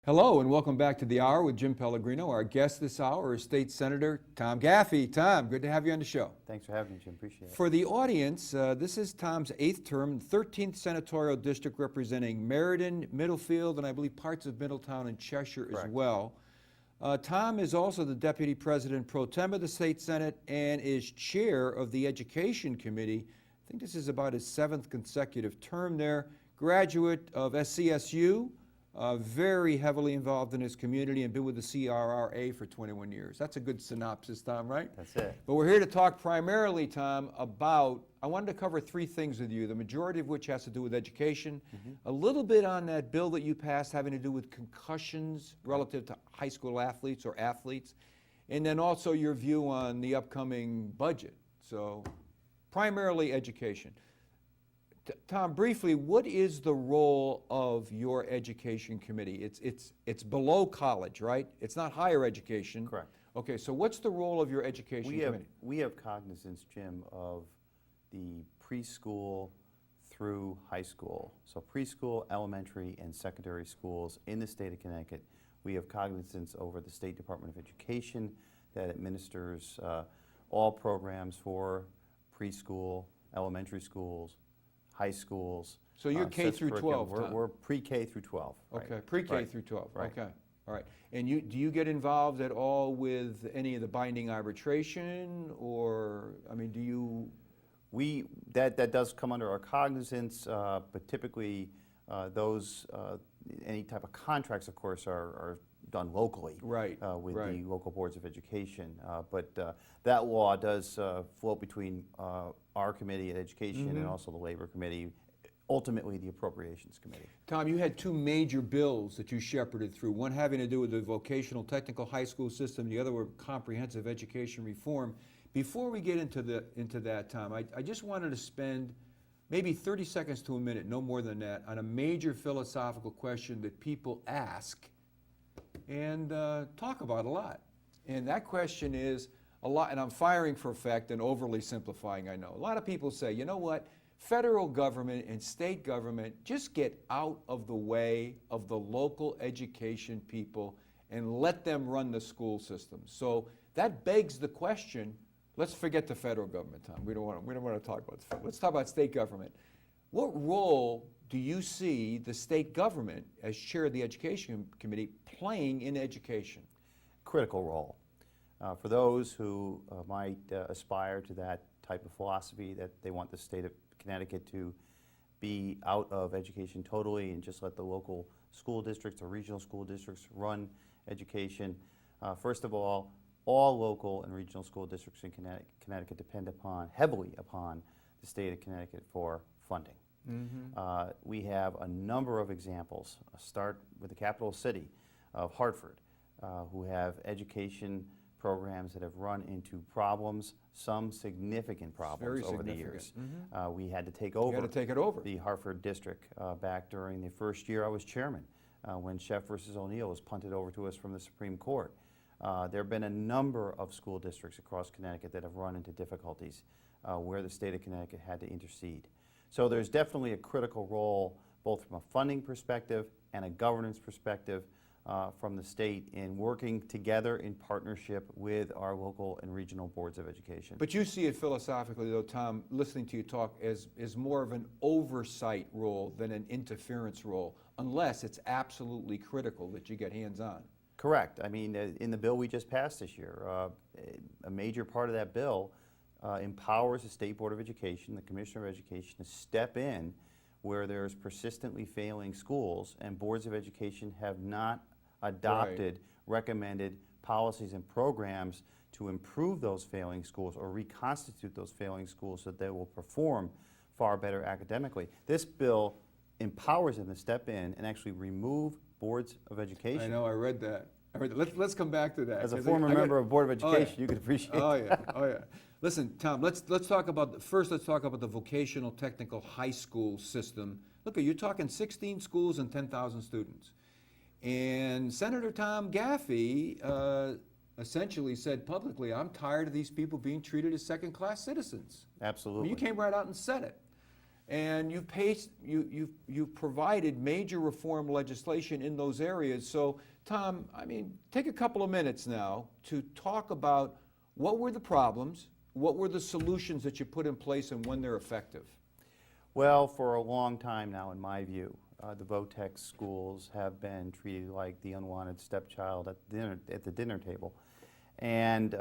Hello and welcome back to the Hour with Jim Pellegrino. Our guest this hour is State Senator Tom Gaffey. Tom, good to have you on the show. Thanks for having me, Jim. Appreciate it. For the audience, this is Tom's 8th term, 13th senatorial district representing Meriden, Middlefield, and I believe parts of Middletown and Cheshire Correct. as well. Tom is also the Deputy President Pro Tem of the State Senate and is Chair of the Education Committee. I think this is about his 7th consecutive term there. Graduate of SCSU. Very heavily involved in his community and been with the CRRA for 21 years. That's a good synopsis, Tom, right? That's it. But we're here to talk primarily, Tom, about, I wanted to cover 3 things with you, the majority of which has to do with education, a little bit on that bill that you passed having to do with concussions relative to high school athletes or athletes, and then also your view on the upcoming budget. So primarily education. Tom, briefly, what is the role of your education committee? It's below college, right? It's not higher education. Correct. Okay, so what's the role of your education committee? We have cognizance, Jim, of the preschool through high school. So preschool, elementary, and secondary schools in the state of Connecticut. We have cognizance over the State Department of Education that administers all programs for preschool, elementary schools, high schools. So you're K through 12, Tom. We're pre-K through 12. Okay, right. pre-K Right. through 12. Right. Okay, all right. And do you get involved at all with any of the binding arbitration, or I mean, do you? That does come under our cognizance, but typically those any type of contracts, of course, are done locally, Right, with right. the local boards of education. But that law does float between our committee at education and also the labor committee, ultimately the appropriations committee. Tom, you had 2 major bills that you shepherded through, one having to do with the vocational technical high school system, the other were comprehensive education reform. Before we get into that, Tom, I just wanted to spend maybe 30 seconds to a minute, no more than that, on a major philosophical question that people ask and talk about a lot. And that question is a lot, and I'm firing for effect and overly simplifying, I know. A lot of people say, you know what, federal government and state government, just get out of the way of the local education people and let them run the school system. So that begs the question, let's forget the federal government, Tom. We don't want to talk about the federal. Let's talk about state government. What role do you see the state government, as chair of the education committee, playing in education? Critical role. For those who might aspire to that type of philosophy, that they want the state of Connecticut to be out of education totally and just let the local school districts or regional school districts run education. First of all local and regional school districts in Connecticut depend heavily upon the state of Connecticut for funding. We have a number of examples. Start with the capital city of Hartford, who have education programs that have run into problems, some significant problems over the years. We had to take over the Hartford district back during the first year I was chairman, when Sheff versus O'Neill was punted over to us from the Supreme Court. There have been a number of school districts across Connecticut that have run into difficulties where the state of Connecticut had to intercede. So there's definitely a critical role, both from a funding perspective and a governance perspective, from the state in working together in partnership with our local and regional boards of education. But you see it philosophically, though, Tom, listening to you talk, as more of an oversight role than an interference role, unless it's absolutely critical that you get hands-on. Correct. I mean, in the bill we just passed this year, a major part of that bill empowers the State Board of Education, the Commissioner of Education, to step in where there's persistently failing schools and boards of education have not adopted recommended policies and programs to improve those failing schools or reconstitute those failing schools so that they will perform far better academically. This bill empowers them to step in and actually remove boards of education. I know, I read that. Let's come back to that. As a former member of Board of Education, you could appreciate that. Oh yeah, oh yeah. Listen, Tom, let's talk about, let's talk about the vocational technical high school system. Look, you're talking 16 schools and 10,000 students. And Senator Tom Gaffey essentially said publicly, I'm tired of these people being treated as second-class citizens. Absolutely. I mean, you came right out and said it. and you've provided major reform legislation in those areas. So, Tom, I mean, take a couple of minutes now to talk about what were the problems, what were the solutions that you put in place, and when they're effective. Well, for a long time now, in my view, the VOTEC schools have been treated like the unwanted stepchild at the dinner table. And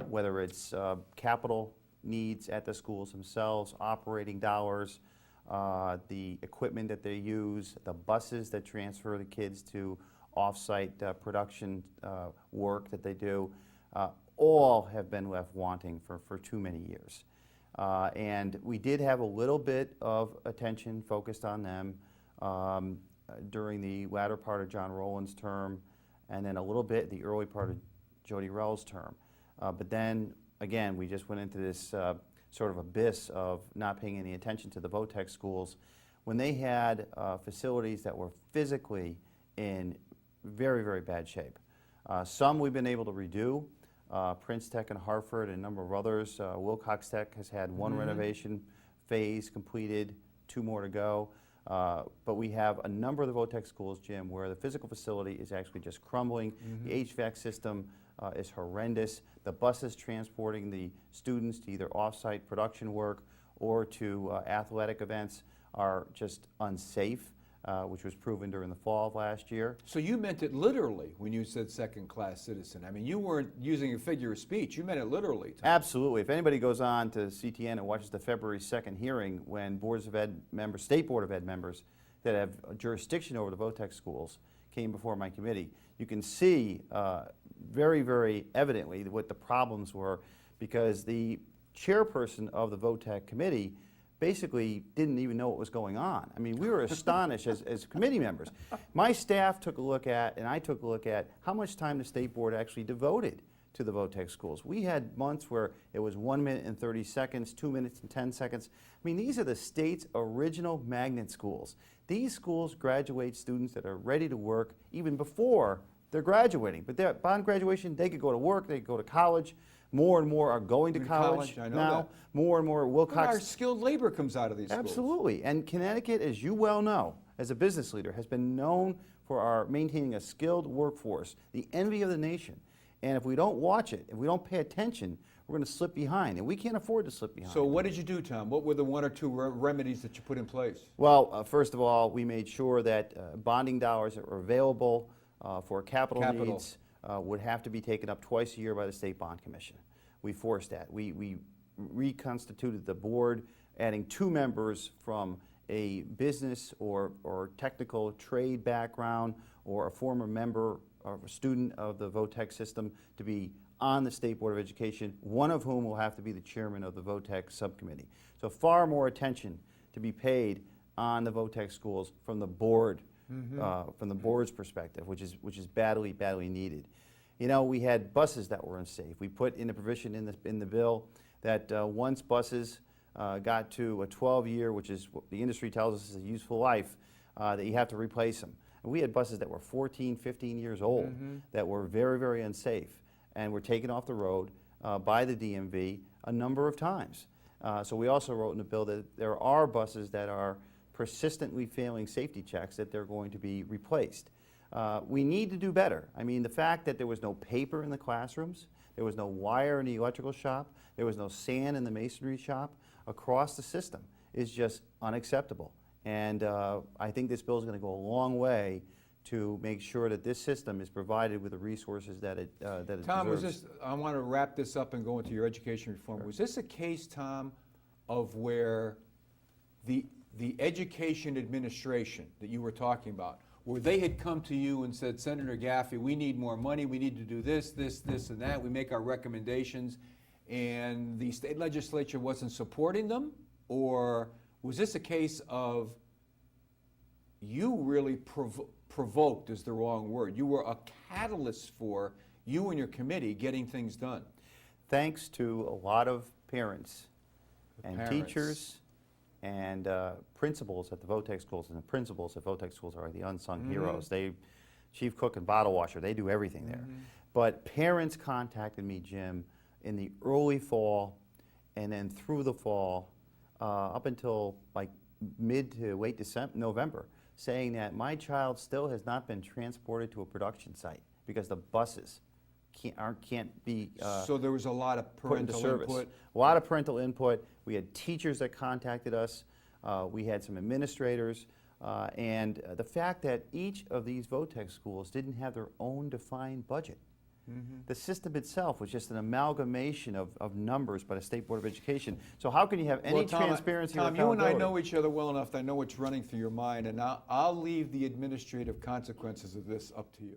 whether it's capital needs at the schools themselves, operating dollars, the equipment that they use, the buses that transfer the kids to off-site production work that they do, all have been left wanting for too many years. And we did have a little bit of attention focused on them during the latter part of John Rowland's term, and then a little bit the early part of Jody Rell's term. But then, again, we just went into this sort of abyss of not paying any attention to the VOTEC schools when they had facilities that were physically in very, very bad shape. Some we've been able to redo. Prince Tech in Hartford and a number of others. Wilcox Tech has had one renovation phase completed, 2 more to go. But we have a number of the VOTEC schools, Jim, where the physical facility is actually just crumbling. The HVAC system is horrendous. The buses transporting the students to either off-site production work or to athletic events are just unsafe, which was proven during the fall of last year. So you meant it literally when you said second-class citizen. I mean, you weren't using a figure of speech. You meant it literally, Tom. Absolutely. If anybody goes on to CTN and watches the February 2nd hearing when Boards of Ed members, State Board of Ed members that have jurisdiction over the VOTEC schools came before my committee, you can see very, very evidently what the problems were, because the chairperson of the VOTEC committee basically didn't even know what was going on. I mean, we were astonished as committee members. My staff took a look at, and I took a look at, how much time the State Board actually devoted to the VOTEC schools. We had months where it was 1 minute and 30 seconds, 2 minutes and 10 seconds. I mean, these are the state's original magnet schools. These schools graduate students that are ready to work even before they're graduating. But upon graduation, they could go to work, they could go to college. More and more are going to college I know now. that. More and more But our Wilcox. skilled labor comes out of these schools. Absolutely. And Connecticut, as you well know, as a business leader, has been known for our maintaining a skilled workforce, the envy of the nation. And if we don't watch it, if we don't pay attention, we're going to slip behind. And we can't afford to slip behind. So what did you do, Tom? What were the 1 or 2 remedies that you put in place? Well, first of all, we made sure that bonding dollars that were available for capital needs would have to be taken up twice a year by the State Bond Commission. We forced that. We reconstituted the board, adding 2 members from a business or technical trade background, or a former member or a student of the VOTEC system to be on the State Board of Education, one of whom will have to be the chairman of the VOTEC subcommittee. So far more attention to be paid on the VOTEC schools from the board, from the board's perspective, which is badly, badly needed. You know, we had buses that were unsafe. We put in a provision in the bill that once buses got to a 12-year, which is what the industry tells us is a useful life, that you have to replace them. And we had buses that were 14, 15 years old that were very, very unsafe and were taken off the road by the DMV a number of times. So we also wrote in the bill that there are buses that are persistently failing safety checks, that they're going to be replaced. We need to do better. I mean, the fact that there was no paper in the classrooms, there was no wire in the electrical shop, there was no sand in the masonry shop across the system is just unacceptable. And I think this bill is going to go a long way to make sure that this system is provided with the resources that it deserves. Tom, was this, I want to wrap this up and go into your education reform. Sure. Was this a case, Tom, of where the education administration that you were talking about, where they had come to you and said, Senator Gaffey, we need more money, we need to do this, this, this, and that, we make our recommendations, and the state legislature wasn't supporting them? Or was this a case of you really provoked, is the wrong word, you were a catalyst for you and your committee getting things done? Thanks to a lot of parents and teachers and principals at the VOTEC schools, and the principals at VOTEC schools are the unsung heroes. They, chief cook and bottle washer, they do everything there. But parents contacted me, Jim, in the early fall and then through the fall, up until like mid to late November, saying that my child still has not been transported to a production site because the buses can't be So there was a lot of put into parental service. input. A lot of parental input. We had teachers that contacted us. We had some administrators. And the fact that each of these VOTEC schools didn't have their own defined budget. The system itself was just an amalgamation of numbers by the State Board of Education. So how can you have any Well, Tom, transparency or Tom, you and I accountability? know each other well enough that I know what's running through your mind, and I'll leave the administrative consequences of this up to you.